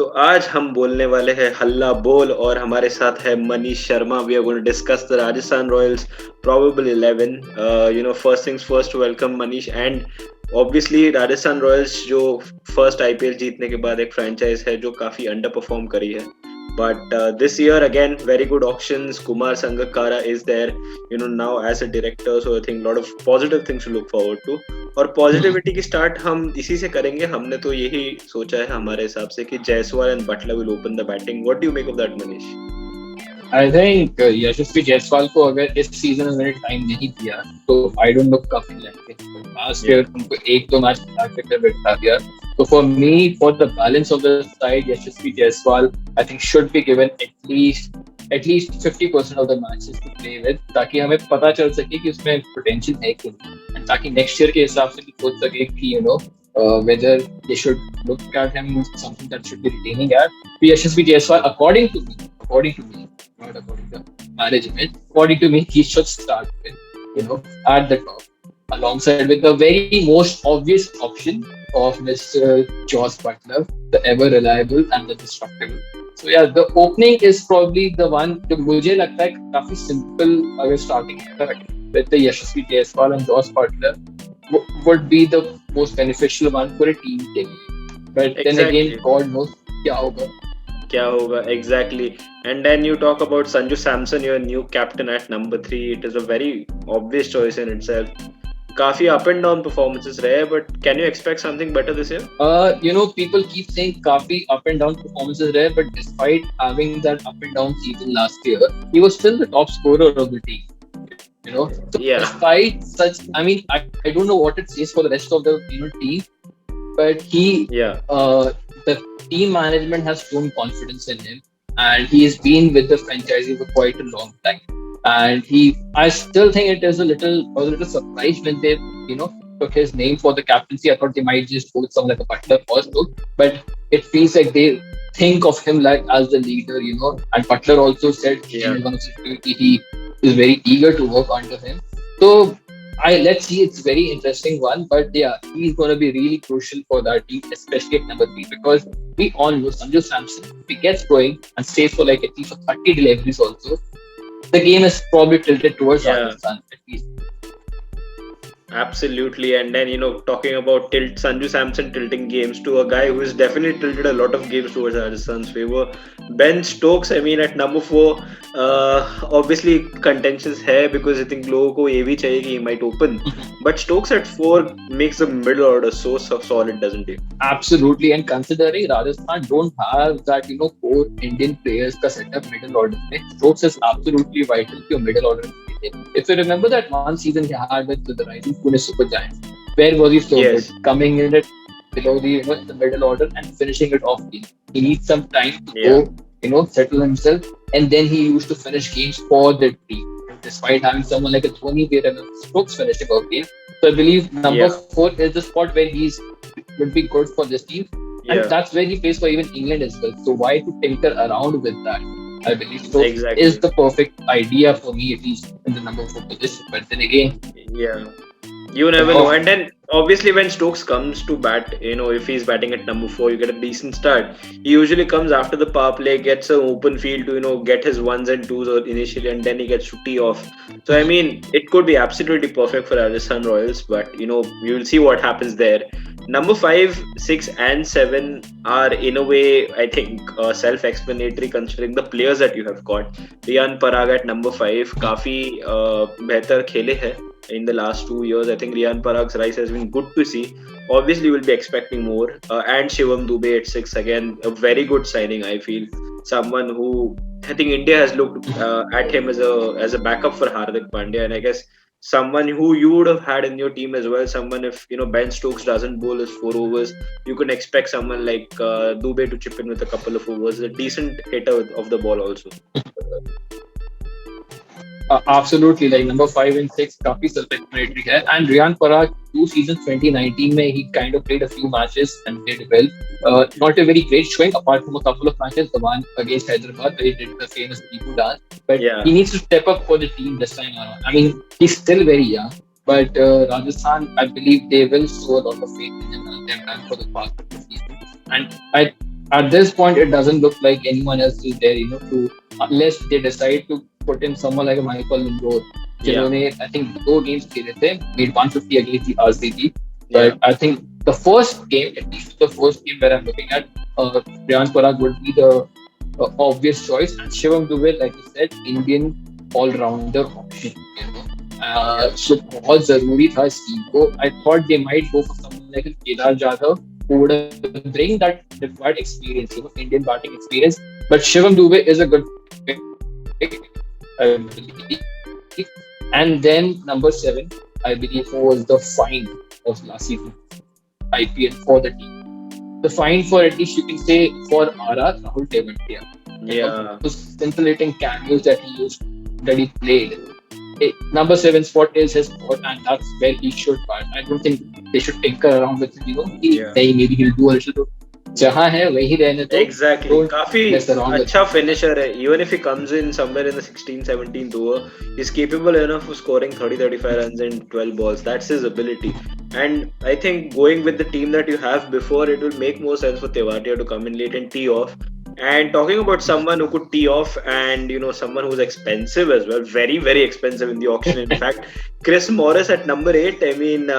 तो आज हम बोलने वाले हैं हल्ला बोल और हमारे साथ है Manish Sharma. We are going to discuss the Rajasthan Royals probable 11. First things first, welcome Manish. And obviously Rajasthan Royals जो फर्स्ट आईपीएल जीतने के बाद एक फ्रेंचाइज है जो काफी अंडर परफॉर्म करी है. But this year again, very good auctions. Kumar Sangakkara is there, now as a director. So I think a lot of positive things to look forward to. और पॉजिटिविटी की start हम इसी से करेंगे. हमने तो यही सोचा है हमारे हिसाब से कि Jaiswal and Buttler will open the batting. What do you make of that Manish? I think Yashasvi Jaiswal को अगर इस सीजन में मैंने टाइम नहीं दिया तो आई डोंट नो कब खिलाएंगे. लास्ट ईयर उनको एक दो मैच खिला बैठा दिया. So for me, for the balance of the side, Yashasvi Jaiswal, I think should be given at least 50% of the matches to play with, ताकि हमें पता चल सके कि उसमें potential है कि नहीं, and ताकि next year के हिसाब से भी सोच सके कि whether they should look at him something that should be retaining at. Yashasvi Jaiswal, according to me, not according to management, according to me, he should start with, at the top, alongside with the very most obvious option of Mr. Josh Butler, the ever reliable and the destructible. So yeah, the opening is probably the one जो मुझे लगता है काफी simple अगर starting with the Yashasvi Jaiswal and Josh Butler would be the most beneficial one for a team taking. But then again, God knows क्या होगा. Exactly. And then you talk about Sanju Samson, your new captain at number 3. It is a very obvious choice in itself. काफी up and down performances रहे, but can you expect something better this year? People keep saying काफी up and down performances रहे, but despite having that up and down season last year, he was still the top scorer of the team. So despite such, I mean, I don't know what it says for the rest of the team, but the team management has shown confidence in him, and he has been with the franchise for quite a long time. And I still think it is a little surprise when they, took his name for the captaincy. I thought they might just go with someone like a Butler first, but it feels like they think of him like as the leader, And Butler also said in one of his tweets he is very eager to work under him. So let's see, it's a very interesting one, but yeah, he's going to be really crucial for that team, especially at number 3, because we all know Sanju Samson, if he gets going and stays for like at least 30 deliveries also, the game is probably tilted towards Rajasthan at least. Absolutely. And then, talking about Sanju Samson tilting games to a guy who has definitely tilted a lot of games towards Rajasthan's favor, Ben Stokes. I mean, at number 4, obviously contentions hai because I think logo ko ye bhi chahiye ki he might open. But Stokes at 4 makes the middle order so solid, doesn't he? Absolutely. And considering Rajasthan don't have that, 4 Indian players ka setup middle order mein, Stokes is absolutely vital to your middle order. If you remember that one season he had with the Rising Pune Super Giants, where was he so good? Coming in it below the middle order and finishing it off. He needs some time to go, settle himself, and then he used to finish games for the team. Despite having someone like a Dhoni where Stokes finishing off games. So I believe number 4 is the spot where would be good for this team. And that's where he plays for even England as well. So why to tinker around with that? I believe Stokes is the perfect idea for me, at least in the number 4 position. But then again, you never know. And then obviously when Stokes comes to bat, if he's batting at number 4, you get a decent start. He usually comes after the power play, gets an open field to get his 1s and 2s initially, and then he gets to tee off. So I mean, it could be absolutely perfect for Rajasthan Royals, but we will see what happens there. Number 5, 6 and 7 are in a way, I think, self-explanatory considering the players that you have got. Riyan Parag at number 5, काफी बेहतर खेले हैं in the last 2 years. I think Riyan Parag's rise has been good to see. Obviously, we'll be expecting more. And Shivam Dube at 6, again, a very good signing, I feel. Someone who, I think India has looked at him as a backup for Hardik Pandya, and I guess someone who you would have had in your team as well. Someone, if Ben Stokes doesn't bowl his 4 overs, you can expect someone like Dube to chip in with a couple of overs. A decent hitter of the ball also. Absolutely, like number 5 and 6 काफी self-explanatory है. And Riyan Parag, 2 seasons 2019 में he kind of played a few matches and did well. Not a very great showing apart from a couple of matches, the one against Hyderabad where he did the famous Piku dance. But he needs to step up for the team this time around. I mean, he's still very young, but Rajasthan, I believe they will show a lot of faith in him and they've done for the past season. And At this point, it doesn't look like anyone else is there, to unless they decide to put in someone like a Michael Lindor. Yeah, जिन्होंने I think 2 games खेले थे, made 150 against the RCB. yeah, But I think the first game, at least the first game where I'm looking at, Priyansh Parag would be the obvious choice, and Shivam Dubey, like you said, Indian all-rounder option. yeah. So बहुत जरूरी था इस team को. I thought they might go for someone like a Kedar Jadhav who would bring that required experience, Indian batting experience. But Shivam Dubey is a good pick, I believe. And then number 7, I believe, was the find of last season IPL for the team. The fine for, at least you can say, for RR, Rahul Tevatia. Yeah. Those scintillating cameos that he used, that he played. Number 7 spot is his spot, and that's where he should bat. I don't think they should tinker around with it, Yeah. maybe he'll do a little bit. जहाँ है वही रहने दो. Exactly. Don't काफी mess around with अच्छा finisher है. Even if he comes in somewhere in the 16th, 17th over, he's capable enough of scoring 30-35 runs in 12 balls. That's his ability. And I think going with the team that you have before, it will make more sense for Tewatia to come in late and tee off. And talking about someone who could tee off, and someone who's expensive as well, very very expensive in the auction. In fact, Chris Morris at number 8. I mean,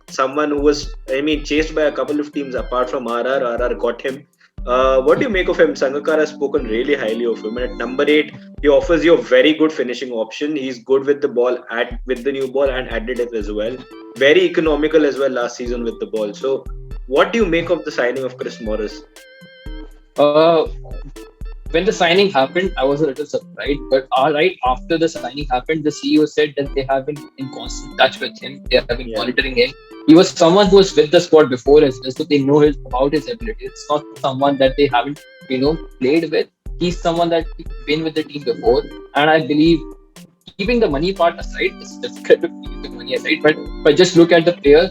someone who was chased by a couple of teams apart from RR. RR got him. What do you make of him? Sangakkara has spoken really highly of him. And at number 8, he offers you a very good finishing option. He's good with the ball, with the new ball, and added it as well. Very economical as well last season with the ball. So, what do you make of the signing of Chris Morris? When the signing happened, I was a little surprised. But right after the signing happened, the CEO said that they have been in constant touch with him. They have been monitoring him. He was someone who was with the squad before as well, so they know about his ability. It's not someone that they haven't, played with. He's someone that been with the team before, and I believe, keeping the money part aside, it's difficult to keep the money aside. But just look at the player.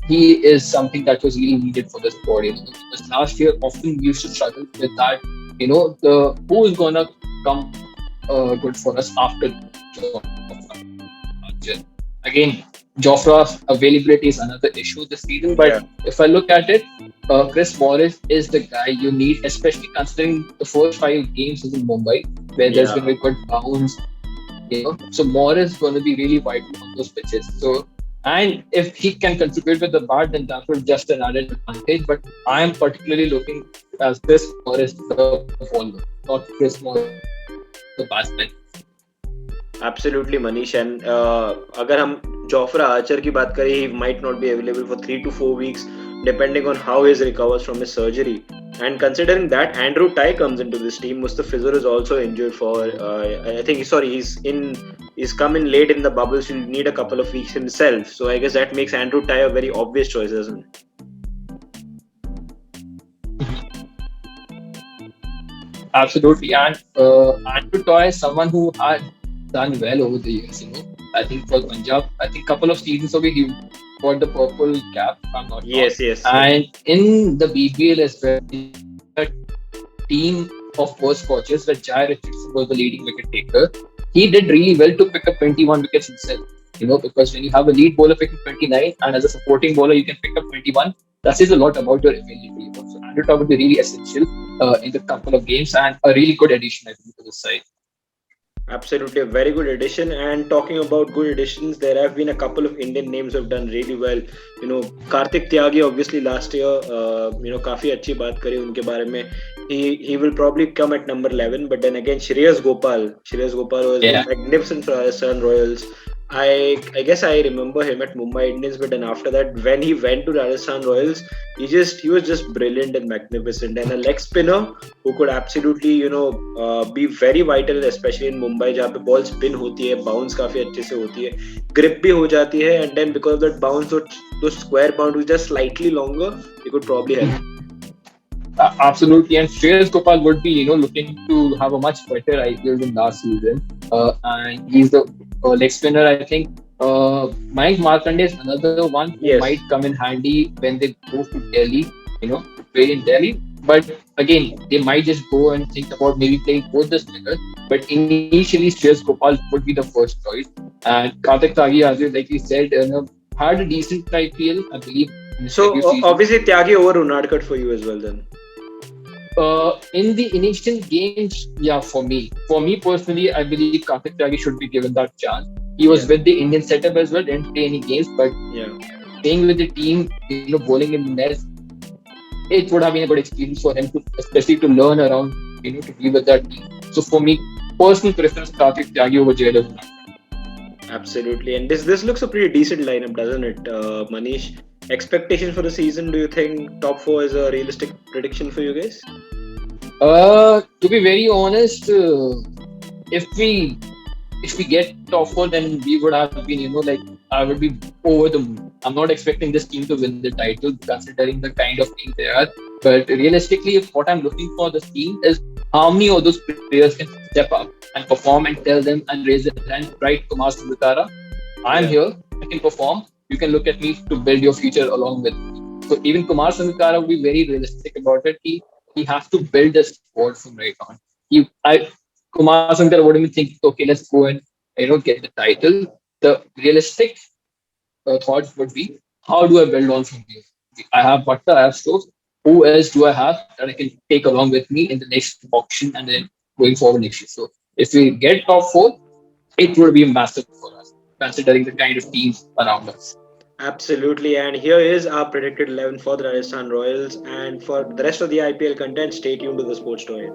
He is something that was really needed for the squad. Because last year, often we used to struggle with that. Who is gonna come good for us after Jofra. Again, Jofra's availability is another issue this season. But if I look at it, Chris Morris is the guy you need, especially considering the first 5 games is in Mumbai, where there's going to be good bounce. So Morris is going to be really vital on those pitches. So, and if he can contribute with the bat, then that will just an added advantage. But I am particularly looking as Chris Morris the bowler, not Chris Morris the batsman. Absolutely, Manish. And अगर हम Jofra Archer की बात करें, he might not be available for 3 to 4 weeks, depending on how he recovers from his surgery. And considering that Andrew Tye comes into this team, Mustafizur is also injured for. I think he's come in late in the bubble, so he'll need a couple of weeks himself. So I guess that makes Andrew Tye a very obvious choice, isn't it? Absolutely, and Andrew Tye is someone who had done well over the years. I think for Punjab, I think couple of seasons ago he got the purple cap. If I'm not wrong. Yes. And in the BBL as well, a team of first coaches where Jai Richardson was the leading wicket taker. He did really well to pick up 21 wickets himself. Because when you have a lead bowler picking 29 and as a supporting bowler you can pick up 21, that says a lot about your ability. So Andrew Tye would be really essential in the couple of games and a really good addition, I think, to the side. Absolutely, a very good addition. And talking about good additions, there have been a couple of Indian names who have done really well. Kartik Tyagi, obviously last year, काफी अच्छी बात करी उनके बारे में. He will probably come at number 11. But then again, Shreyas Gopal was magnificent for Rajasthan Royals. I guess I remember him at Mumbai Indians, but then after that, when he went to Rajasthan Royals, he was just brilliant and magnificent, and a leg spinner who could absolutely be very vital, especially in Mumbai, जहाँ पे ball spin होती है, bounce काफी अच्छे से होती है, grip भी हो जाती है, and then because of that bounce, those square boundaries just slightly longer, he could probably help. Absolutely, and Shreyas Gopal would be looking to have a much better IPL than last season, and he's the leg spinner. I think Mayank Markande is another one who might come in handy when they go to Delhi, play in Delhi. But again, they might just go and think about maybe playing both the spinners. But initially, Shreyas Gopal would be the first choice, and Kartik Tyagi, as like we said, had a decent IPL, I believe. So obviously Tyagi over Unadkat for you as well then. In the initial games, yeah, for me personally, I believe Karthik Tyagi should be given that chance. He was Yeah, with the Indian setup as well, didn't play any games, but yeah. playing with the team, bowling in the nets, it would have been a good experience for him to, especially to learn around, to be with that team. So for me, personal preference, Karthik Tyagi over Jaydev. Absolutely. And this looks a pretty decent lineup, doesn't it, Manish? Expectations for the season? Do you think top four is a realistic prediction for you guys? To be very honest, if we if we get top four, then we would have been, I would be over the moon. I'm not expecting this team to win the title, considering the kind of team they are. But realistically, if what I'm looking for this team is how many of those players can step up and perform and tell them and raise their hand, right, Kumar Sangakkara, I'm Yeah. here, I can perform. You can look at me to build your future along with me. So even Kumar Sangakkara will be very realistic about it. He has to build a squad from right on. Kumar Sangakkara wouldn't even think, okay, let's go and get the title. The realistic thoughts would be, how do I build on from here? I have Bhatta, I have Stokes. Who else do I have that I can take along with me in the next auction and then going forward next year? So if we get top four, it would be massive for us, considering the kind of teams around us. Absolutely. And here is our predicted 11 for the Rajasthan Royals. And for the rest of the IPL content, stay tuned to the Sports Story.